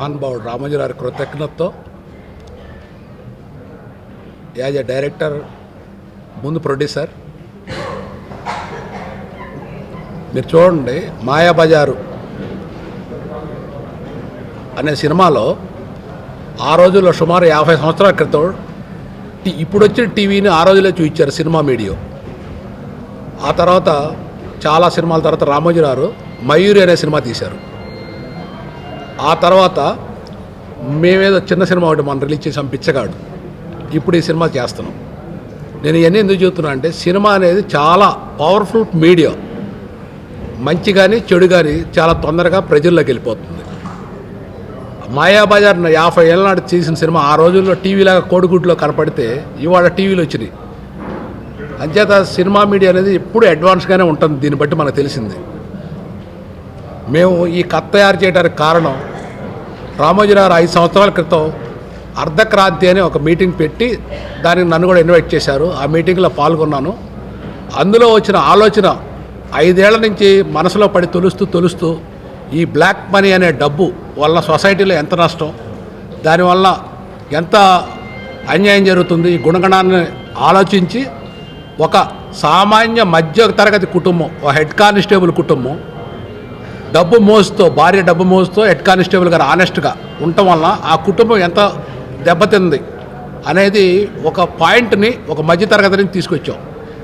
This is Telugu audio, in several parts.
మహానుభావుడు రామోజీ గారి కృతజ్ఞతతో యాజ్ ఎ డైరెక్టర్, ముందు ప్రొడ్యూసర్, మీరు చూడండి మాయాబజారు అనే సినిమాలో ఆ రోజుల్లో సుమారు 50 సంవత్సరాల క్రితం ఇప్పుడు వచ్చిన టీవీని ఆ రోజుల్లో చూపించారు సినిమా మీడియా. ఆ తర్వాత చాలా సినిమాల తర్వాత రామోజీ గారు మయూరి అనే సినిమా తీశారు. ఆ తర్వాత మేమేదో చిన్న సినిమా ఒకటి మనం రిలీజ్ చేసాం, పిచ్చగాడు. ఇప్పుడు ఈ సినిమా చేస్తున్నాం. నేను ఇవన్నీ ఎందుకు చెబుతున్నా అంటే సినిమా అనేది చాలా పవర్ఫుల్ మీడియా. మంచి కానీ చెడు కానీ చాలా తొందరగా ప్రజల్లోకి వెళ్ళిపోతుంది. మాయాబజార్ 50 ఏళ్ళ నాటి చేసిన సినిమా ఆ రోజుల్లో టీవీలాగా కోడిగుడ్లో కనపడితే ఇవాళ టీవీలో వచ్చినాయి. అంచేత సినిమా మీడియా అనేది ఎప్పుడు అడ్వాన్స్గానే ఉంటుంది. దీన్ని బట్టి మనకు తెలిసింది. మేము ఈ కథ తయారు చేయడానికి కారణం రామోజీ గారు 5 సంవత్సరాల క్రితం అర్ధక్రాంతి అని ఒక మీటింగ్ పెట్టి దానికి నన్ను కూడా ఇన్వైట్ చేశారు. ఆ మీటింగ్లో పాల్గొన్నాను. అందులో వచ్చిన ఆలోచన 5 ఏళ్ల నుంచి మనసులో పడి తొలుస్తూ ఈ బ్లాక్ మనీ అనే డబ్బు వల్ల సొసైటీలో ఎంత నష్టం, దానివల్ల ఎంత అన్యాయం జరుగుతుంది, ఈ గుణగణాన్ని ఆలోచించి ఒక సామాన్య మధ్య తరగతి కుటుంబం, ఒక హెడ్ కానిస్టేబుల్ కుటుంబం డబ్బు మోస్తూ, భార్య డబ్బు మోస్తూ హెడ్ కానిస్టేబుల్ గారు ఆనెస్ట్గా ఉండటం వల్ల ఆ కుటుంబం ఎంత దెబ్బతింది అనేది ఒక పాయింట్ని ఒక మధ్యతరగతి నుంచి తీసుకొచ్చాం.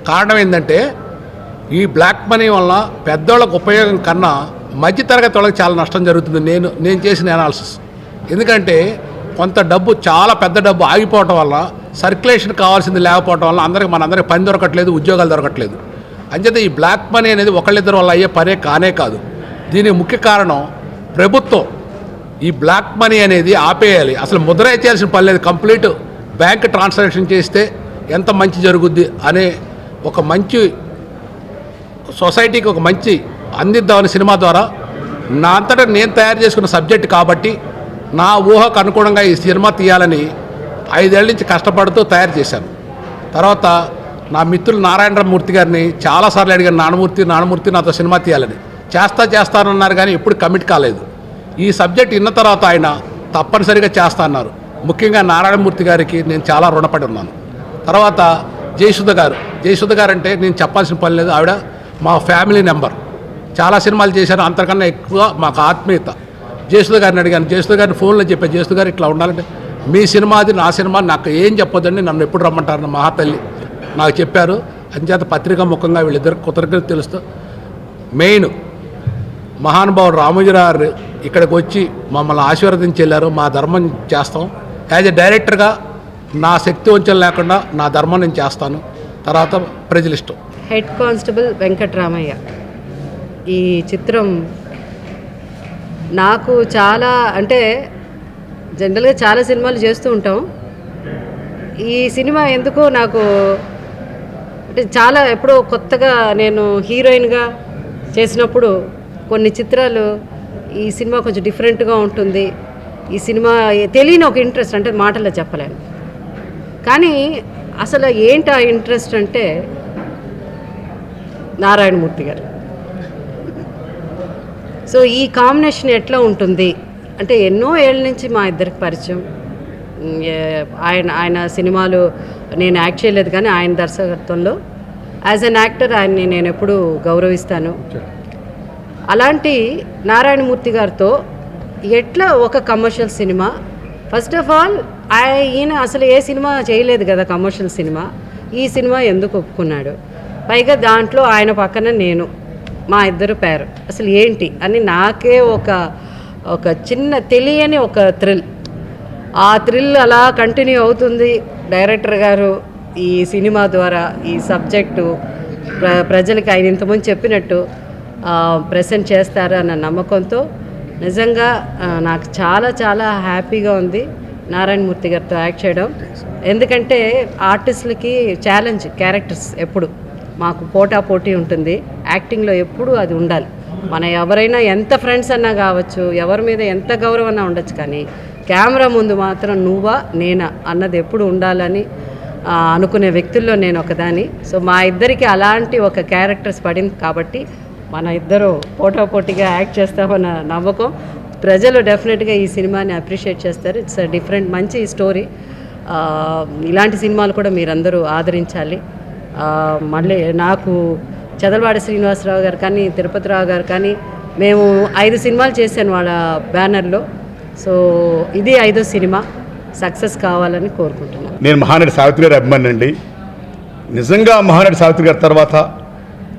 కారణం ఏంటంటే ఈ బ్లాక్ మనీ వల్ల పెద్దోళ్ళకు ఉపయోగం కన్నా మధ్యతరగతి వాళ్ళకి చాలా నష్టం జరుగుతుంది. నేను చేసిన అనాలిసిస్. ఎందుకంటే కొంత డబ్బు, చాలా పెద్ద డబ్బు ఆగిపోవటం వల్ల సర్క్యులేషన్ కావాల్సింది లేకపోవడం వల్ల మనందరికీ పని దొరకట్లేదు, ఉద్యోగాలు దొరకట్లేదు. అంచేత ఈ బ్లాక్ మనీ అనేది ఒకళ్ళిద్దరు వల్ల అయ్యే పనే కానే కాదు. దీనికి ముఖ్య కారణం ప్రభుత్వం ఈ బ్లాక్ మనీ అనేది ఆపేయాలి. అసలు ముద్ర చేయాల్సిన పని లేదు. కంప్లీట్ బ్యాంక్ ట్రాన్సాక్షన్ చేస్తే ఎంత మంచి జరుగుద్ది అనే ఒక మంచి సొసైటీకి ఒక మంచి అందిద్దామని సినిమా ద్వారా నా అంతటా నేను తయారు చేసుకున్న సబ్జెక్ట్ కాబట్టి నా ఊహకు అనుగుణంగా ఈ సినిమా తీయాలని 5 ఏళ్ళ నుంచి కష్టపడుతూ తయారు చేశాను. తర్వాత నా మిత్రులు నారాయణమూర్తి గారిని చాలాసార్లు అడిగాను, నారాయణమూర్తి నాతో సినిమా తీయాలని. చేస్తానన్నారు కానీ ఎప్పుడు కమిట్ కాలేదు. ఈ సబ్జెక్ట్ విన్న తర్వాత ఆయన తప్పనిసరిగా చేస్తా అన్నారు. ముఖ్యంగా నారాయణమూర్తి గారికి నేను చాలా రుణపడి ఉన్నాను. తర్వాత జయసుధ గారు అంటే నేను చెప్పాల్సిన పని లేదు. ఆవిడ మా ఫ్యామిలీ నెంబర్. చాలా సినిమాలు చేశాను. అంతకన్నా ఎక్కువ మాకు ఆత్మీయత. జయసుధ గారిని అడిగాను. జయసుధ గారిని ఫోన్లో చెప్పాను, జయసుధ గారు ఇట్లా ఉండాలంటే మీ సినిమాది నా సినిమా, నాకు ఏం చెప్పొద్దండి, నన్ను ఎప్పుడు రమ్మంటారని మహాతల్లి నాకు చెప్పారు. అంచేత పత్రికా ముఖంగా వీళ్ళిద్దరికి కృతజ్ఞత తెలుస్తూ, మెయిన్ మహానుభావుడు రామోజీ గారు ఇక్కడికి వచ్చి మమ్మల్ని ఆశీర్వదించి వెళ్ళారు. మా ధర్మం చేస్తాం. యాజ్ ఎ డైరెక్టర్గా నా శక్తి వంచన లేకుండా నా ధర్మం నేను చేస్తాను. తర్వాత ప్రజలు ఇష్టం. హెడ్ కానిస్టేబుల్ వెంకట్రామయ్య ఈ చిత్రం నాకు చాలా, అంటే జనరల్గా చాలా సినిమాలు చేస్తూ ఉంటాం. ఈ సినిమా ఎందుకో నాకు అంటే చాలా ఎప్పుడో కొత్తగా నేను హీరోయిన్గా చేసినప్పుడు కొన్ని చిత్రాలు ఈ సినిమా కొంచెం డిఫరెంట్గా ఉంటుంది. ఈ సినిమా తెలియని ఒక ఇంట్రెస్ట్, అంటే మాటల్లో చెప్పలేను. కానీ అసలు ఏంటి ఆ ఇంట్రెస్ట్ అంటే నారాయణమూర్తి గారు. సో ఈ కాంబినేషన్ ఎట్లా ఉంటుంది అంటే ఎన్నో ఏళ్ళ నుంచి మా ఇద్దరికి పరిచయం. ఆయన సినిమాలు నేను యాక్ట్ చేయలేదు కానీ ఆయన దర్శకత్వంలో యాజ్ అన్ యాక్టర్ ఆయన్ని నేను ఎప్పుడూ గౌరవిస్తాను. అలాంటి నారాయణమూర్తి గారితో ఎట్లా ఒక commercial cinema, first of all ఈయన అసలు ఏ సినిమా చేయలేదు కదా కమర్షియల్ సినిమా, ఈ సినిమా ఎందుకు ఒప్పుకున్నాడు, పైగా దాంట్లో ఆయన పక్కన నేను, మా ఇద్దరు పేరు, అసలు ఏంటి అని నాకే ఒక చిన్న తెలియని ఒక థ్రిల్. ఆ థ్రిల్ అలా కంటిన్యూ అవుతుంది. డైరెక్టర్ గారు ఈ సినిమా ద్వారా ఈ సబ్జెక్టు ప్రజలకి ఆయన ఇంతకుముందు చెప్పినట్టు ప్రెజెంట్ చేస్తారు అన్న నమ్మకంతో నిజంగా నాకు చాలా చాలా హ్యాపీగా ఉంది నారాయణమూర్తి గారితో యాక్ట్ చేయడం. ఎందుకంటే ఆర్టిస్టులకి ఛాలెంజ్ క్యారెక్టర్స్ ఎప్పుడు మాకు పోటీ ఉంటుంది. యాక్టింగ్లో ఎప్పుడు అది ఉండాలి. మన ఎవరైనా ఎంత ఫ్రెండ్స్ అన్నా కావచ్చు, ఎవరి మీద ఎంత గౌరవం అన్నా ఉండొచ్చు, కానీ కెమెరా ముందు మాత్రం నువ్వా నేనా అన్నది ఎప్పుడు ఉండాలని అనుకునే వ్యక్తుల్లో నేను ఒకదాన్ని. సో మా ఇద్దరికి అలాంటి ఒక క్యారెక్టర్స్ పడింది కాబట్టి మన ఇద్దరు పోటాపోటీగా యాక్ట్ చేస్తామన్న నమ్మకం. ప్రజలు డెఫినెట్గా ఈ సినిమాని అప్రిషియేట్ చేస్తారు. ఇట్స్ డిఫరెంట్, మంచి స్టోరీ. ఇలాంటి సినిమాలు కూడా మీరందరూ ఆదరించాలి. మళ్ళీ నాకు చదలవాడ శ్రీనివాసరావు గారు కానీ, తిరుపతిరావు గారు కానీ, మేము 5 సినిమాలు చేశాను వాళ్ళ బ్యానర్లో. సో ఇది 5వ సినిమా, సక్సెస్ కావాలని కోరుకుంటున్నాను. నేను మహానటి సావిత్రి గారి అభిమాని అండి. నిజంగా మహానటి సావిత్రి గారి తర్వాత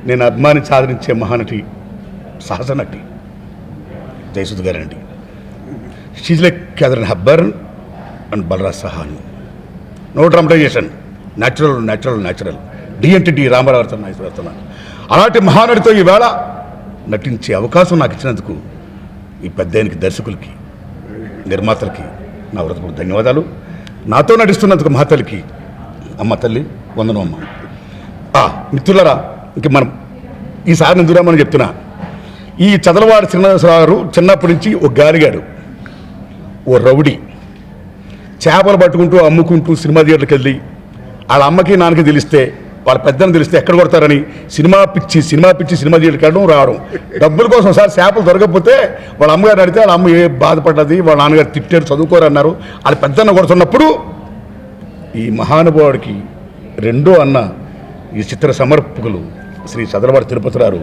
నేను అభిమానించి ఆదరించే మహానటి సహజ నటి జయసుధ గారండి. She's like Katharine Hepburn and Balraj Sahni. No dramatization, natural డి రామారావుతో నాయకుడుతున్నాను. అలాంటి మహానటితో ఈవేళ నటించే అవకాశం నాకు ఇచ్చినందుకు ఈ పెద్దాయనికి, దర్శకులకి, నిర్మాతలకి నా హృదయపూర్వక ధన్యవాదాలు. నాతో నటిస్తున్నందుకు మహాతల్లికి, అమ్మ తల్లి వందనం అమ్మ. మిత్రులరా, ఇంక మనం ఈసారి ఎందుకురామని చెప్తున్నా. ఈ చదలవాడ శ్రీనివాసరావు గారు చిన్నప్పటి నుంచి ఒక గాలిగాడు, ఓ రౌడీ. చేపలు పట్టుకుంటూ అమ్ముకుంటూ సినిమా థియేటర్కి వెళ్ళి వాళ్ళ అమ్మకి నాన్నకి తెలిస్తే, వాళ్ళ పెద్దను తెలిస్తే ఎక్కడ కొడతారని సినిమా పిచ్చి సినిమా థియేటర్కి వెళ్ళడం రావడం. డబ్బుల కోసం ఒకసారి చేపలు దొరకకపోతే వాళ్ళ అమ్మగారు అడిగితే వాళ్ళ అమ్మ ఏ బాధపడ్డది, వాళ్ళ నాన్నగారు తిట్టారు, చదువుకోరన్నారు. వాళ్ళ పెద్దన్న కొడుతున్నప్పుడు ఈ మహానుభావుడికి రెండో అన్న, ఈ చిత్ర సమర్పకులు శ్రీ చదలవాడ తిరుపతిరావు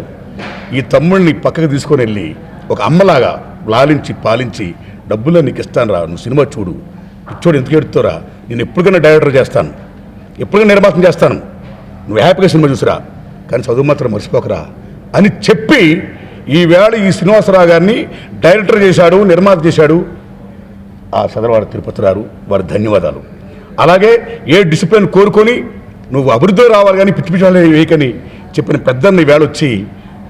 ఈ తమ్ముడిని పక్కకు తీసుకొని వెళ్ళి ఒక అమ్మలాగా లాలించి పాలించి, డబ్బులో నీకు ఇస్తాను రా, నువ్వు సినిమా చూడు, చూడు ఎందుకు ఎడుతారా, నేను ఎప్పటికైనా డైరెక్టర్ చేస్తాను, ఎప్పటికైనా నిర్మాతం చేస్తాను, నువ్వు హ్యాపీగా సినిమా చూసిరా, కానీ చదువు మాత్రం మర్చిపోకరా అని చెప్పి ఈవేళ ఈ శ్రీనివాసరావు గారిని డైరెక్టర్ చేశాడు, నిర్మాత చేశాడు ఆ చదలవాడ తిరుపతిరావు. వారి ధన్యవాదాలు. అలాగే ఏ డిసిప్లిన్ కోరుకొని నువ్వు అభివృద్ధి రావాలి కానీ పిచ్చి పిచ్చి వేయకని చెప్పిన పెద్దన్న ఈవేళ వచ్చి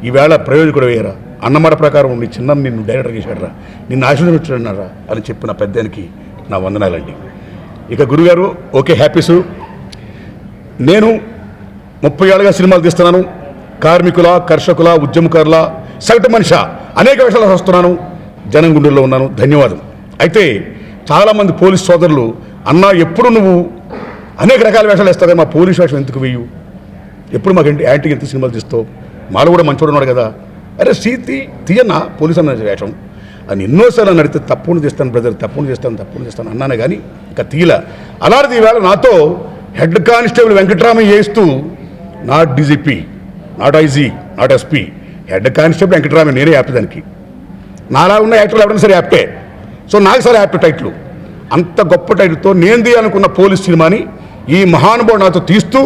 ఈవేళ ప్రయోజకుడు వేయరా, అన్నమాట ప్రకారం నీ చిన్న నిన్ను డైరెక్టర్ చేశాడరా, నిన్ను ఆశీర్వదించాడన్నారా అని చెప్పిన పెద్దానికి నా వందనాలండి. ఇక గురుగారు ఓకే హ్యాపీసు. నేను 30 ఏళ్ళుగా సినిమాలు తీస్తున్నాను. కార్మికుల, కర్షకుల, ఉద్యమకారుల, సగటు మనిషి అనేక విషయాలు వస్తున్నాను. జనం గుండెల్లో ఉన్నాను. ధన్యవాదం. అయితే చాలామంది పోలీస్ సోదరులు, అన్నా ఎప్పుడు నువ్వు అనేక రకాల వేషాలు వేస్తావు, మా పోలీస్ వేషం ఎందుకు వేయు, ఎప్పుడు మాకు యాంటీకి ఎంత సినిమాలు తీస్తావు, మాలో కూడా మంచోడు ఉన్నాడు కదా, అరే తీయన్నా పోలీస్ అన్న వేషం అని ఎన్నోసార్లు అని అడిగితే తప్పకుండా చేస్తాను బ్రదర్, తప్పకుండా చేస్తాను అన్నానే కానీ ఇంకా తీల. అలాంటిది ఈవేళ నాతో హెడ్ కానిస్టేబుల్ వెంకటరామయ్య చేస్తూ, not DGP, not IG, not SP, head constable Venkataramaiah, నేనే యాప్ట్ దానికి. నాలా ఉన్న యాక్టర్లు ఎవరైనా సరే యాప్టే. సో నాకు సరే యాప్ట్ టైటిల్, అంత గొప్ప టైటిల్తో నేను తీయాలనుకున్న పోలీస్ సినిమాని ఈ మహానుభావుడు నాతో తీస్తూ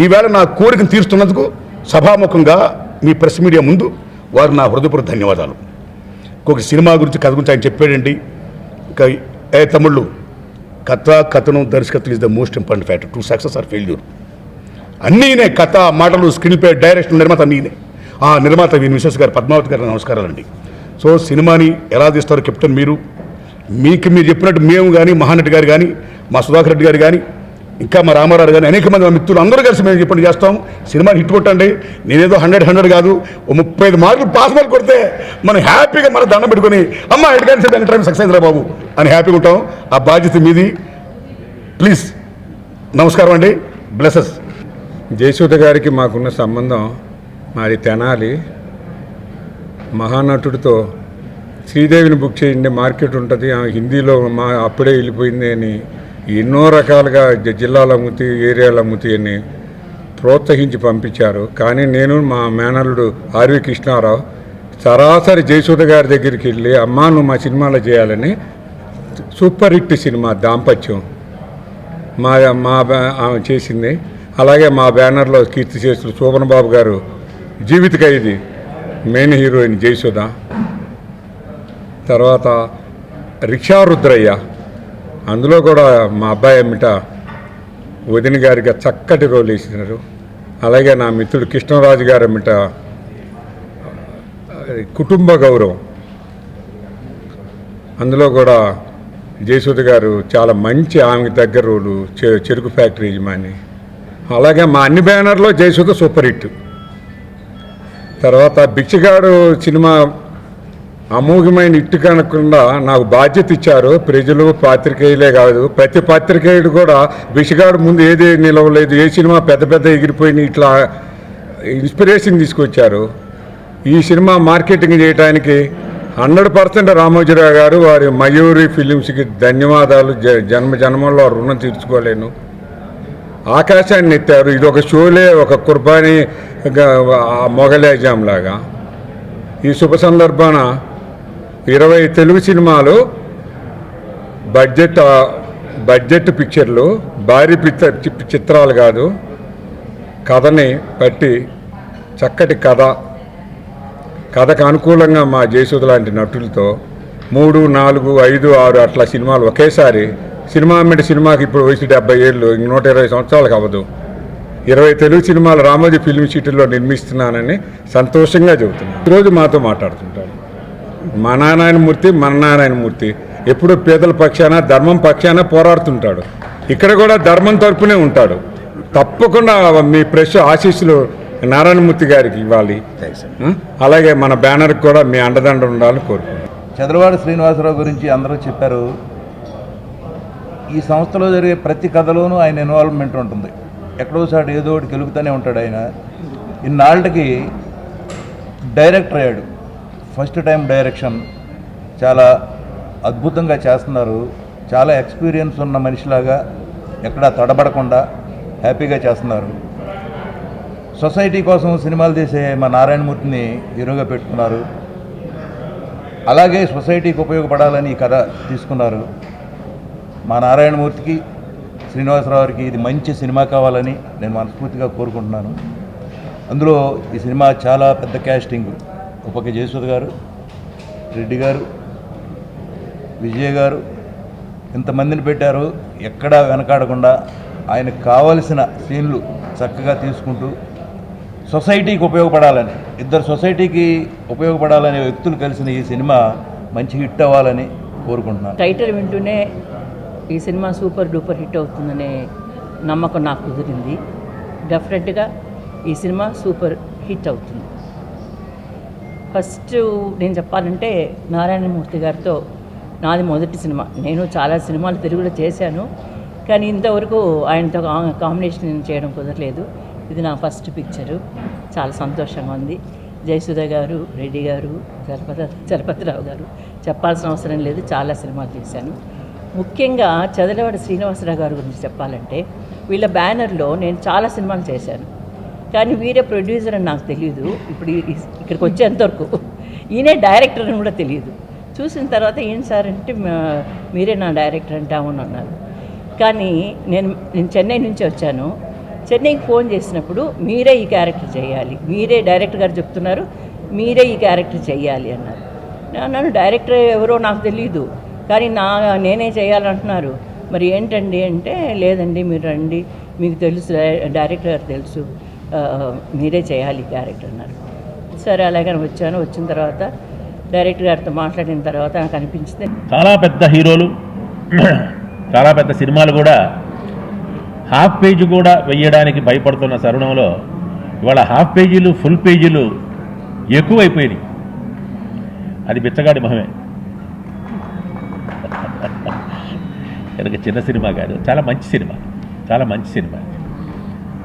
ఈవేళ నా కోరికను తీరుస్తున్నందుకు సభాముఖంగా మీ ప్రెస్ మీడియా ముందు వారు నా హృదయపూర్వక ధన్యవాదాలు. ఇంకొక సినిమా గురించి, కథ గురించి ఆయన చెప్పాడండి. ఇంకా తమ్ముళ్ళు, కథనం, దర్శకత్వం is the most important factor to success or failure. అన్నీనే, కథ, మాటలు, స్క్రీన్ ప్లే, డైరెక్షన్, నిర్మాత అన్నీనే. ఆ నిర్మాత వీని మిసెస్ గారు పద్మావతి గారు నమస్కారాలండి. సో సినిమాని ఎలా తీస్తారో కెప్టెన్ మీరు చెప్పినట్టు మేము కానీ, మహానటి గారు కానీ, మా సుధాకర్ రెడ్డి గారు కానీ, ఇంకా మా రామారావు కానీ, అనేక మంది మా మిత్రులు అందరూ కలిసి మేము చెప్పండి చేస్తాం. సినిమాని హిట్ కొట్టండి. నేనేదో 100 కాదు, ఓ 35 మార్కులు పాస్ మార్కులు కొడితే మనం హ్యాపీగా మన దండం పెట్టుకొని అమ్మ హెడ్ కానిస్టేబుల్ వెంకటరామయ్య సక్సెస్ రా బాబు అని హ్యాపీగా ఉంటాం. ఆ బాధ్యత మీది. ప్లీజ్ నమస్కారం అండి. బ్లెసెస్. జయసుధ గారికి మాకున్న సంబంధం, మాది తెనాలి. మహానటుడితో శ్రీదేవిని బుక్ చేయండి, మార్కెట్ ఉంటుంది, హిందీలో అప్పుడే వెళ్ళిపోయింది అని ఎన్నో రకాలుగా జిల్లాల అమ్ముతి, ఏరియాల అమ్ముతి అని ప్రోత్సహించి పంపించారు. కానీ నేను, మా మేనల్లుడు ఆర్వి కృష్ణారావు సరాసరి జయసుధ గారి దగ్గరికి వెళ్ళి, అమ్మా నువ్వు మా సినిమాలో చేయాలని, సూపర్ హిట్ సినిమా దాంపత్యం ఆమె చేసింది. అలాగే మా బ్యానర్లో కీర్తిశేషులు శోభన్ బాబు గారు జీవిత ఖైదీ మెయిన్ హీరోయిన్ జయసుధ. తర్వాత రిక్షా రుద్రయ్య, అందులో కూడా మా అబ్బాయి అమ్మిట వదిన గారిగా చక్కటి రోల్ వేసినారు. అలాగే నా మిత్రుడు కృష్ణరాజు గారు అమ్మిట కుటుంబ గౌరవం, అందులో కూడా జయసుధ గారు చాలా మంచి, ఆమెకి దగ్గర రోలు, చెరుకు ఫ్యాక్టరీ యజమాని. అలాగే మా అన్ని బ్యానర్లో జయసుధ సూపర్ హిట్. తర్వాత బిచ్చగాడు సినిమా అమోఘమైన ఇట్టు కనకుండా నాకు బాధ్యత ఇచ్చారు ప్రజలు, పాత్రికేయులే కాదు, ప్రతి పాత్రికేయుడు కూడా బిచ్చగాడు ముందు ఏది నిలవలేదు, ఏ సినిమా పెద్ద ఎగిరిపోయినాయి, ఇట్లా ఇన్స్పిరేషన్ తీసుకొచ్చారు. ఈ సినిమా మార్కెటింగ్ చేయడానికి 100% రామోజీరావు గారు వారి మయూరి ఫిలిమ్స్కి ధన్యవాదాలు. జన్మలో రుణం తీర్చుకోలేను. ఆకాశాన్ని ఎత్తారు. ఇది ఒక షోలే, ఒక కుర్బానీ మొగలేజాం లాగా. ఈ శుభ సందర్భాన 20 తెలుగు సినిమాలు బడ్జెట్ పిక్చర్లు, భారీ చిత్రాలు కాదు, కథని బట్టి చక్కటి కథకు అనుకూలంగా మా జయసుధ లాంటి నటులతో 3, 4, 5, 6 అట్లా సినిమాలు ఒకేసారి. సినిమాకి ఇప్పుడు వయసు 70 ఏళ్ళు, 120 సంవత్సరాలకు అవ్వదు. 20 తెలుగు సినిమాలు రామోజీ ఫిల్మ్ సిటీలో నిర్మిస్తున్నానని సంతోషంగా చెబుతున్నాను. ఈరోజు మాతో మాట్లాడుతుంటాడు. మన నారాయణమూర్తి ఎప్పుడు పేదల పక్షాన, ధర్మం పక్షాన పోరాడుతుంటాడు. ఇక్కడ కూడా ధర్మం తరపునే ఉంటాడు. తప్పకుండా మీ ప్రెస్ ఆశీస్సులు నారాయణమూర్తి గారికి ఇవ్వాలి. అలాగే మన బ్యానర్కి కూడా మీ అండదండ ఉండాలని కోరుకుంటున్నాను. చదలవాడ శ్రీనివాసరావు గురించి అందరూ చెప్పారు. ఈ సంస్థలో జరిగే ప్రతి కథలోనూ ఆయన ఇన్వాల్వ్మెంట్ ఉంటుంది. ఎక్కడోసారి ఏదో ఒకటి కెలుగుతూనే ఉంటాడు ఆయన. ఇన్నాళ్ళకి డైరెక్టర్ అయ్యాడు. ఫస్ట్ టైం డైరెక్షన్ చాలా అద్భుతంగా చేస్తున్నారు. చాలా ఎక్స్పీరియన్స్ ఉన్న మనిషిలాగా ఎక్కడా తడబడకుండా హ్యాపీగా చేస్తున్నారు. సొసైటీ కోసం సినిమాలు తీసే మా నారాయణమూర్తిని హీరోగా పెట్టుకున్నారు. అలాగే సొసైటీకి ఉపయోగపడాలని ఈ కథ తీసుకున్నారు. మా నారాయణమూర్తికి, శ్రీనివాసరావుకి ఇది మంచి సినిమా కావాలని నేను మనస్ఫూర్తిగా కోరుకుంటున్నాను. అందులో ఈ సినిమా చాలా పెద్ద క్యాస్టింగ్. ఉపక జయసుధ గారు, రెడ్డి గారు, విజయ్ గారు, ఇంతమందిని పెట్టారు. ఎక్కడా వెనకాడకుండా ఆయనకు కావలసిన సీన్లు చక్కగా తీసుకుంటూ సొసైటీకి ఉపయోగపడాలని, ఇద్దరు సొసైటీకి ఉపయోగపడాలనే వ్యక్తులు కలిసిన ఈ సినిమా మంచి హిట్ అవ్వాలని కోరుకుంటున్నాను. టైటిల్ వింటూనే ఈ సినిమా సూపర్ డూపర్ హిట్ అవుతుందనే నమ్మకం నాకు కుదిరింది. డెఫినెట్గా ఈ సినిమా సూపర్ హిట్ అవుతుంది. ఫస్ట్ నేను చెప్పాలంటే నారాయణమూర్తి గారితో నాది మొదటి సినిమా. నేను చాలా సినిమాలు తెలుగులో చేశాను, కానీ ఇంతవరకు ఆయనతో కాంబినేషన్ చేయడం కుదరలేదు. ఇది నా ఫస్ట్ పిక్చరు. చాలా సంతోషంగా ఉంది. జయసుధ గారు, రెడ్డి గారు, చలపతిరావు గారు చెప్పాల్సిన అవసరం లేదు. చాలా సినిమాలు చేశాను. ముఖ్యంగా చదలవాడ శ్రీనివాసరావు గారి గురించి చెప్పాలంటే వీళ్ళ బ్యానర్లో నేను చాలా సినిమాలు చేశాను, కానీ వీరే ప్రొడ్యూసర్ అని నాకు తెలియదు. ఇప్పుడు ఇక్కడికి వచ్చేంతవరకు ఈయనే డైరెక్టర్ అని కూడా తెలియదు. చూసిన తర్వాత ఏంటి సార్ అంటే మీరే నా డైరెక్టర్ అంటామని అన్నారు. కానీ నేను చెన్నై నుంచి వచ్చాను. చెన్నైకి ఫోన్ చేసినప్పుడు మీరే ఈ క్యారెక్టర్ చేయాలి, మీరే డైరెక్టర్ గారు చెప్తున్నారు, మీరే ఈ క్యారెక్టర్ చేయాలి అన్నారు. నన్ను డైరెక్టర్ ఎవరో నాకు తెలియదు, కానీ నేనే చేయాలంటున్నారు. మరి ఏంటండి అంటే, లేదండి మీరు రండి, మీకు తెలుసు, డైరెక్టర్ గారు తెలుసు, మీరే చేయాలి క్యారెక్టర్ అన్నారు. సరే అలాగని వచ్చాను. వచ్చిన తర్వాత డైరెక్టర్ గారితో మాట్లాడిన తర్వాత నాకు అనిపించింది చాలా పెద్ద హీరోలు, చాలా పెద్ద సినిమాలు కూడా హాఫ్ పేజీ కూడా వేయడానికి భయపడుతున్న తరుణంలో ఇవాళ హాఫ్ పేజీలు, ఫుల్ పేజీలు ఎక్కువైపోయినాయి. అది బిచ్చగాడి మొహమే. కనుక చిన్న సినిమా కాదు, చాలా మంచి సినిమా, చాలా మంచి సినిమా.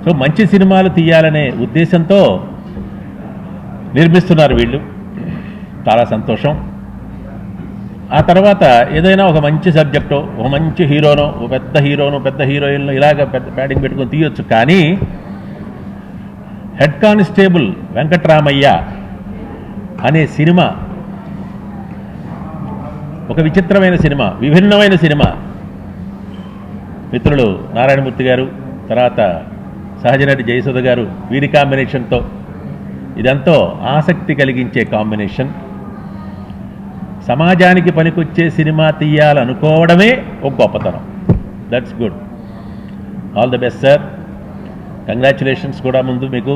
సో మంచి సినిమాలు తీయాలనే ఉద్దేశంతో నిర్మిస్తున్నారు వీళ్ళు. చాలా సంతోషం. ఆ తర్వాత ఏదైనా ఒక మంచి సబ్జెక్టో, ఒక మంచి హీరోనో, ఒక పెద్ద హీరోయిన్లు ఇలాగ పెద్ద ప్యాడింగ్ పెట్టుకొని తీయొచ్చు. కానీ హెడ్ కానిస్టేబుల్ వెంకట్రామయ్య అనే సినిమా ఒక విచిత్రమైన సినిమా, విభిన్నమైన సినిమా. మిత్రులు నారాయణమూర్తి గారు, తర్వాత సహజనటి జయసుధ గారు, వీరి కాంబినేషన్తో ఇదంతో ఆసక్తి కలిగించే కాంబినేషన్. సమాజానికి పనికొచ్చే సినిమా తీయాలనుకోవడమే ఒక గొప్పతనం. That's good. All the best sir. Congratulations కూడా ముందు మీకు.